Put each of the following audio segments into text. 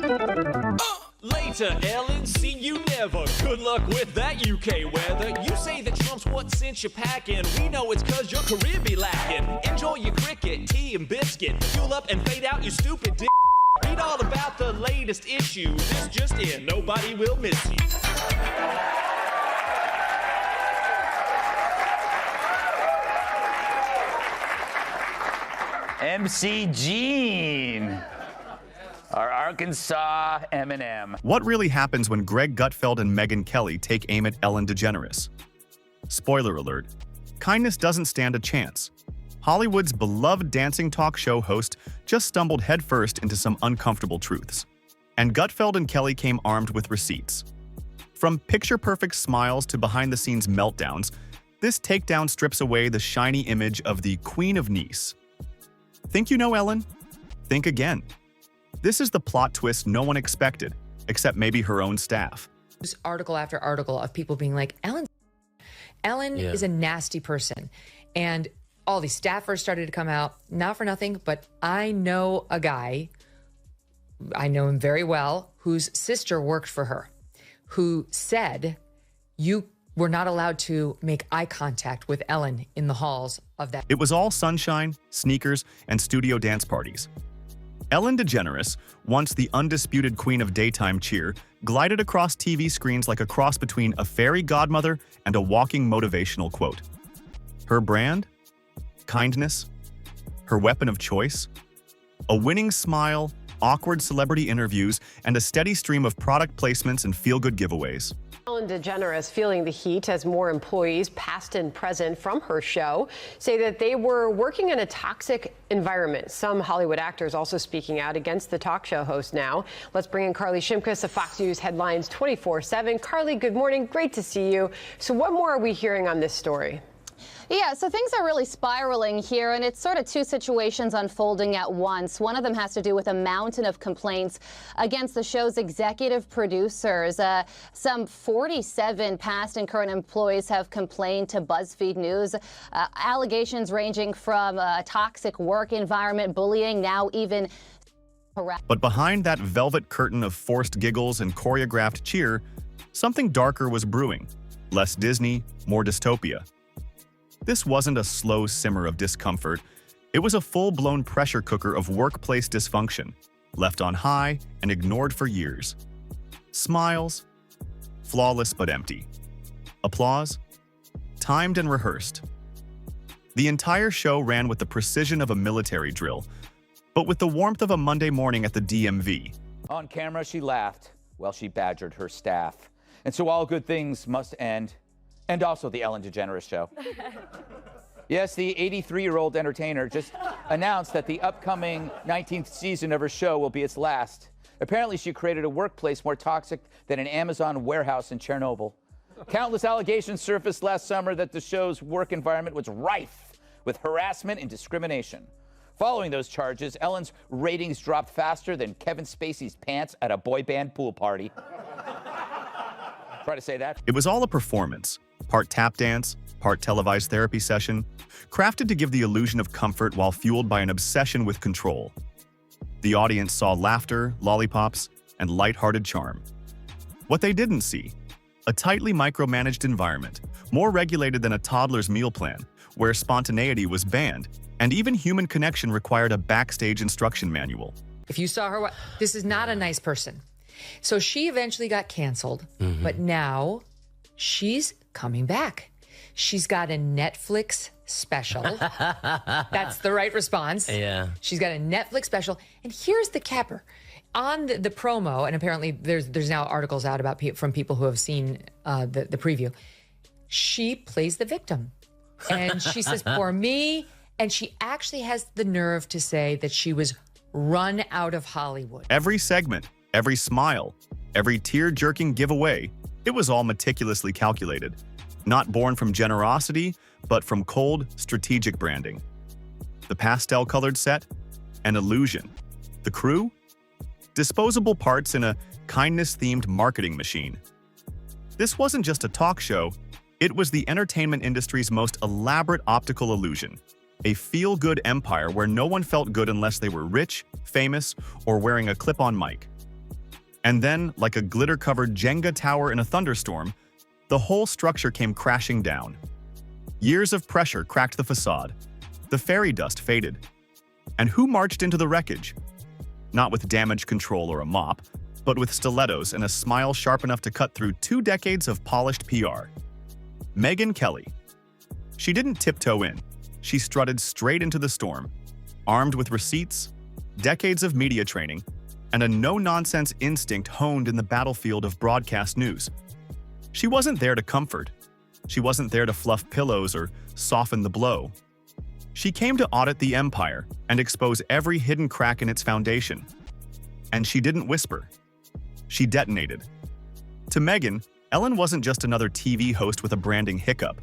Later, Ellen, see you never. Good luck with that UK weather. You say that Trump's what since you're packing. We know it's cause your career be lacking. Enjoy your cricket, tea and biscuit. Fuel up and fade out, you stupid dick. Read all about the latest issue. This just in, nobody will miss you. MC Gene, our Arkansas M&M. What really happens when Greg Gutfeld and Megyn Kelly take aim at Ellen DeGeneres? Spoiler alert, kindness doesn't stand a chance. Hollywood's beloved dancing talk show host just stumbled headfirst into some uncomfortable truths. And Gutfeld and Kelly came armed with receipts. From picture-perfect smiles to behind-the-scenes meltdowns, this takedown strips away the shiny image of the Queen of Nice. Think you know Ellen? Think again. This is the plot twist no one expected, except maybe her own staff. There's article after article of people being like, Ellen is a nasty person. And all these staffers started to come out, not for nothing, but I know a guy, I know him very well, whose sister worked for her, who said, you were not allowed to make eye contact with Ellen in the halls of that. It was all sunshine, sneakers, and studio dance parties. Ellen DeGeneres, once the undisputed queen of daytime cheer, glided across TV screens like a cross between a fairy godmother and a walking motivational quote. Her brand? Kindness? Her weapon of choice? A winning smile, awkward celebrity interviews, and a steady stream of product placements and feel-good giveaways. Ellen DeGeneres feeling the heat as more employees, past and present, from her show say that they were working in a toxic environment. Some Hollywood actors also speaking out against the talk show host now. Let's bring in Carly Shimkus of Fox News Headlines 24/7. Carly, good morning. Great to see you. So what more are we hearing on this story? Yeah, so things are really spiraling here, and it's sort of two situations unfolding at once. One of them has to do with a mountain of complaints against the show's executive producers. Some 47 past and current employees have complained to BuzzFeed News. Allegations ranging from a toxic work environment, bullying, now even harassment. But behind that velvet curtain of forced giggles and choreographed cheer, something darker was brewing. Less Disney, more dystopia. This wasn't a slow simmer of discomfort. It was a full-blown pressure cooker of workplace dysfunction, left on high and ignored for years. Smiles, flawless but empty. Applause, timed and rehearsed. The entire show ran with the precision of a military drill, but with the warmth of a Monday morning at the DMV. On camera, she laughed while she badgered her staff. And so all good things must end. And also the Ellen DeGeneres show. Yes, the 83-year-old entertainer just announced that the upcoming 19th season of her show will be its last. Apparently, she created a workplace more toxic than an Amazon warehouse in Chernobyl. Countless allegations surfaced last summer that the show's work environment was rife with harassment and discrimination. Following those charges, Ellen's ratings dropped faster than Kevin Spacey's pants at a boy band pool party. Try to say that. It was all a performance. Part tap dance, part televised therapy session, crafted to give the illusion of comfort while fueled by an obsession with control. The audience saw laughter, lollipops, and lighthearted charm. What they didn't see, a tightly micromanaged environment, more regulated than a toddler's meal plan, where spontaneity was banned, and even human connection required a backstage instruction manual. If you saw her, this is not a nice person. So she eventually got canceled, but now she's coming back. She's got a Netflix special. That's the right response. Yeah. She's got a Netflix special. And here's the capper. On the promo, and apparently there's now articles out about from people who have seen the preview, she plays the victim. And she says, poor me. And she actually has the nerve to say that she was run out of Hollywood. Every segment, every smile, every tear-jerking giveaway, it was all meticulously calculated. Not born from generosity, but from cold, strategic branding. The pastel-colored set? An illusion. The crew? Disposable parts in a kindness-themed marketing machine. This wasn't just a talk show, it was the entertainment industry's most elaborate optical illusion. A feel-good empire where no one felt good unless they were rich, famous, or wearing a clip-on mic. And then, like a glitter-covered Jenga tower in a thunderstorm, the whole structure came crashing down. Years of pressure cracked the facade. The fairy dust faded. And who marched into the wreckage? Not with damage control or a mop, but with stilettos and a smile sharp enough to cut through 2 decades of polished PR. Megyn Kelly. She didn't tiptoe in. She strutted straight into the storm, armed with receipts, decades of media training, and a no-nonsense instinct honed in the battlefield of broadcast news. She wasn't there to comfort. She wasn't there to fluff pillows or soften the blow. She came to audit the empire and expose every hidden crack in its foundation. And she didn't whisper. She detonated. To Megyn, Ellen wasn't just another TV host with a branding hiccup.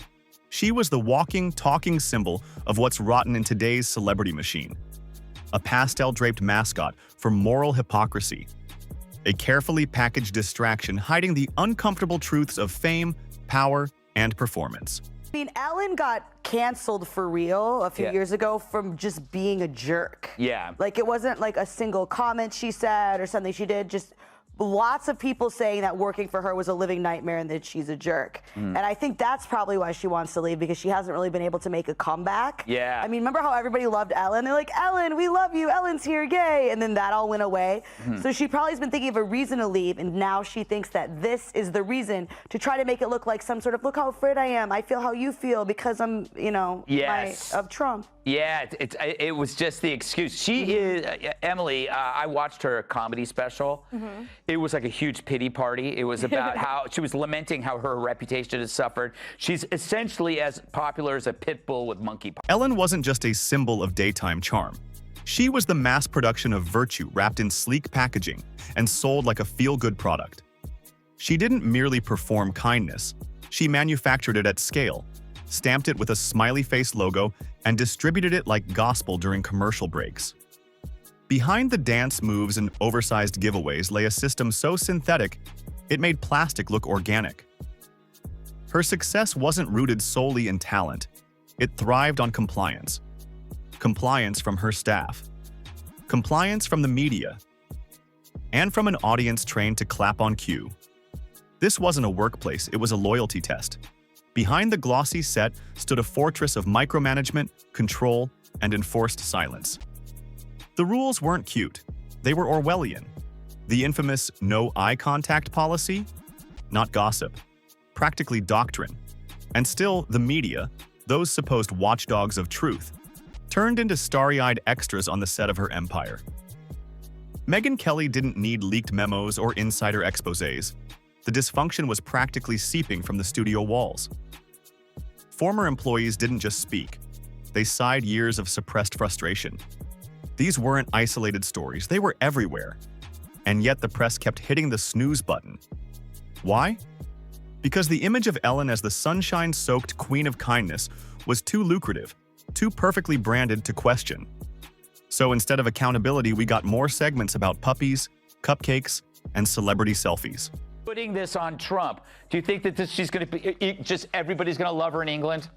She was the walking, talking symbol of what's rotten in today's celebrity machine. A pastel-draped mascot for moral hypocrisy. A carefully packaged distraction hiding the uncomfortable truths of fame, power, and performance. I mean, Ellen got canceled for real a few years ago from just being a jerk. Yeah. Like, it wasn't like a single comment she said or something she did, just lots of people saying that working for her was a living nightmare and that she's a jerk. And I think that's probably why she wants to leave, because she hasn't really been able to make a comeback. Yeah. I mean, remember how everybody loved Ellen? They're like, Ellen, we love you, Ellen's here, yay. And then that all went away. So she probably has been thinking of a reason to leave, and now she thinks that this is the reason to try to make it look like some sort of, look how afraid I am, I feel how you feel because I'm, you know, of Trump. Yeah, it was just the excuse. She is, Emily, I watched her comedy special. It was like a huge pity party. It was about how she was lamenting how her reputation has suffered. She's essentially as popular as a pit bull with monkeypox. Ellen wasn't just a symbol of daytime charm. She was the mass production of virtue wrapped in sleek packaging and sold like a feel-good product. She didn't merely perform kindness. She manufactured it at scale, stamped it with a smiley face logo, and distributed it like gospel during commercial breaks. Behind the dance moves and oversized giveaways lay a system so synthetic, it made plastic look organic. Her success wasn't rooted solely in talent. It thrived on compliance. Compliance from her staff. Compliance from the media. And from an audience trained to clap on cue. This wasn't a workplace, it was a loyalty test. Behind the glossy set stood a fortress of micromanagement, control, and enforced silence. The rules weren't cute. They were Orwellian. The infamous no eye contact policy? Not gossip. Practically doctrine. And still, the media, those supposed watchdogs of truth, turned into starry-eyed extras on the set of her empire. Megyn Kelly didn't need leaked memos or insider exposés. The dysfunction was practically seeping from the studio walls. Former employees didn't just speak. They sighed years of suppressed frustration. These weren't isolated stories, they were everywhere. And yet the press kept hitting the snooze button. Why? Because the image of Ellen as the sunshine-soaked queen of kindness was too lucrative, too perfectly branded to question. So instead of accountability, we got more segments about puppies, cupcakes, and celebrity selfies. Putting this on Trump, do you think that she's going to be, just everybody's going to love her in England?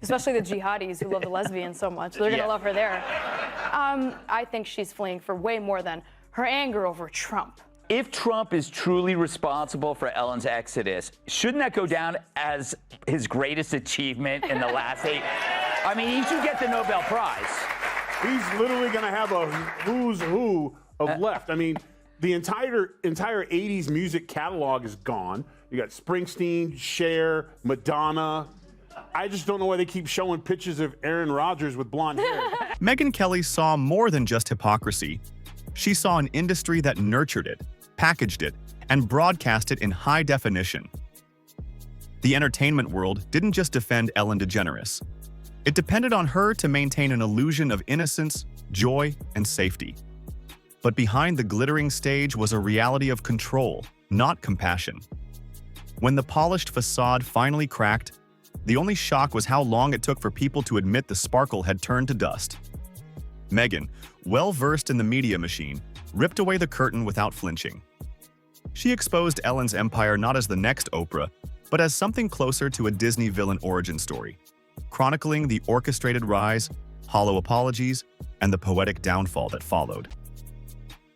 Especially the jihadis who love the lesbians so much. They're going to love her there. I think she's fleeing for way more than her anger over Trump. If Trump is truly responsible for Ellen's exodus, shouldn't that go down as his greatest achievement in the last 8? I mean, he should get the Nobel Prize. He's literally going to have a who's who of left. I mean, the entire 80s music catalog is gone. You got Springsteen, Cher, Madonna. I just don't know why they keep showing pictures of Aaron Rodgers with blonde hair. Megyn Kelly saw more than just hypocrisy. She saw an industry that nurtured it, packaged it, and broadcast it in high definition. The entertainment world didn't just defend Ellen DeGeneres. It depended on her to maintain an illusion of innocence, joy, and safety. But behind the glittering stage was a reality of control, not compassion. When the polished facade finally cracked, the only shock was how long it took for people to admit the sparkle had turned to dust. Megyn, well-versed in the media machine, ripped away the curtain without flinching. She exposed Ellen's empire not as the next Oprah, but as something closer to a Disney villain origin story, chronicling the orchestrated rise, hollow apologies, and the poetic downfall that followed.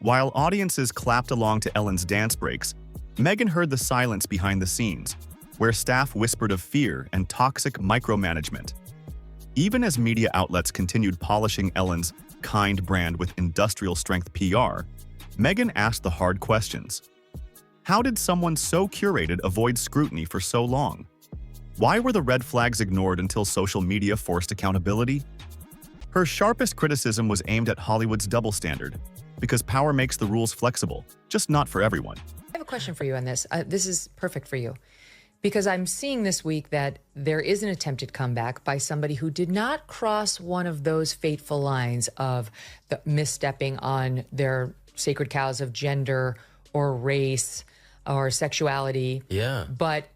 While audiences clapped along to Ellen's dance breaks, Megyn heard the silence behind the scenes, where staff whispered of fear and toxic micromanagement. Even as media outlets continued polishing Ellen's kind brand with industrial-strength PR, Megyn asked the hard questions. How did someone so curated avoid scrutiny for so long? Why were the red flags ignored until social media forced accountability? Her sharpest criticism was aimed at Hollywood's double standard, because power makes the rules flexible, just not for everyone. I have a question for you on this. This is perfect for you. Because I'm seeing this week that there is an attempted comeback by somebody who did not cross one of those fateful lines of the misstepping on their sacred cows of gender or race or sexuality. Yeah. But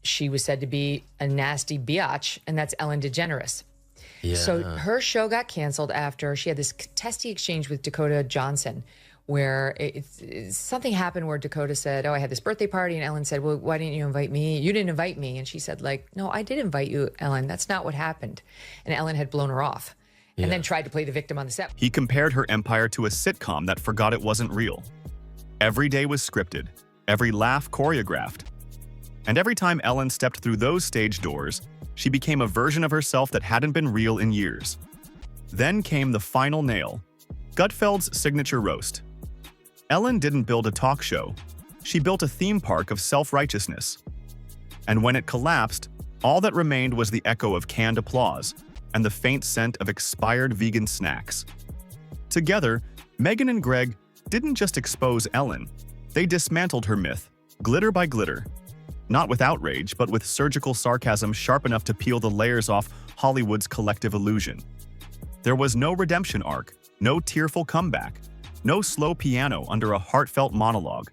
she was said to be a nasty biatch, and that's Ellen DeGeneres. Yeah. So her show got canceled after she had this testy exchange with Dakota Johnson, where something happened where Dakota said, oh, I had this birthday party. And Ellen said, well, why didn't you invite me? You didn't invite me. And she said, like, no, I did invite you, Ellen. That's not what happened. And Ellen had blown her off and then tried to play the victim on the set. He compared her empire to a sitcom that forgot it wasn't real. Every day was scripted, every laugh choreographed. And every time Ellen stepped through those stage doors, she became a version of herself that hadn't been real in years. Then came the final nail, Gutfeld's signature roast. Ellen didn't build a talk show. She built a theme park of self-righteousness. And when it collapsed, all that remained was the echo of canned applause and the faint scent of expired vegan snacks. Together, Megyn and Greg didn't just expose Ellen, they dismantled her myth, glitter by glitter. Not with outrage, but with surgical sarcasm sharp enough to peel the layers off Hollywood's collective illusion. There was no redemption arc, no tearful comeback, no slow piano under a heartfelt monologue.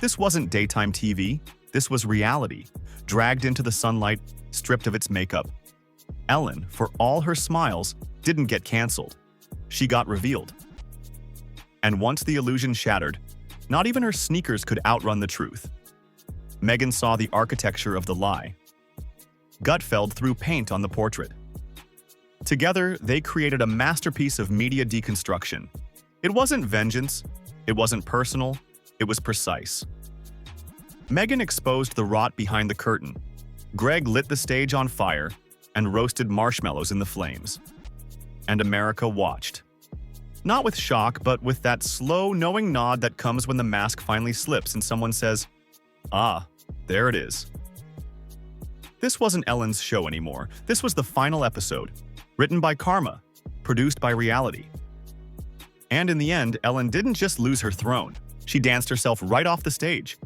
This wasn't daytime TV, this was reality, dragged into the sunlight, stripped of its makeup. Ellen, for all her smiles, didn't get canceled. She got revealed. And once the illusion shattered, not even her sneakers could outrun the truth. Megyn saw the architecture of the lie. Gutfeld threw paint on the portrait. Together, they created a masterpiece of media deconstruction. It wasn't vengeance, it wasn't personal, it was precise. Megyn exposed the rot behind the curtain. Greg lit the stage on fire and roasted marshmallows in the flames. And America watched. Not with shock, but with that slow, knowing nod that comes when the mask finally slips and someone says, ah, there it is. This wasn't Ellen's show anymore. This was the final episode, written by Karma, produced by reality. And in the end, Ellen didn't just lose her throne. She danced herself right off the stage,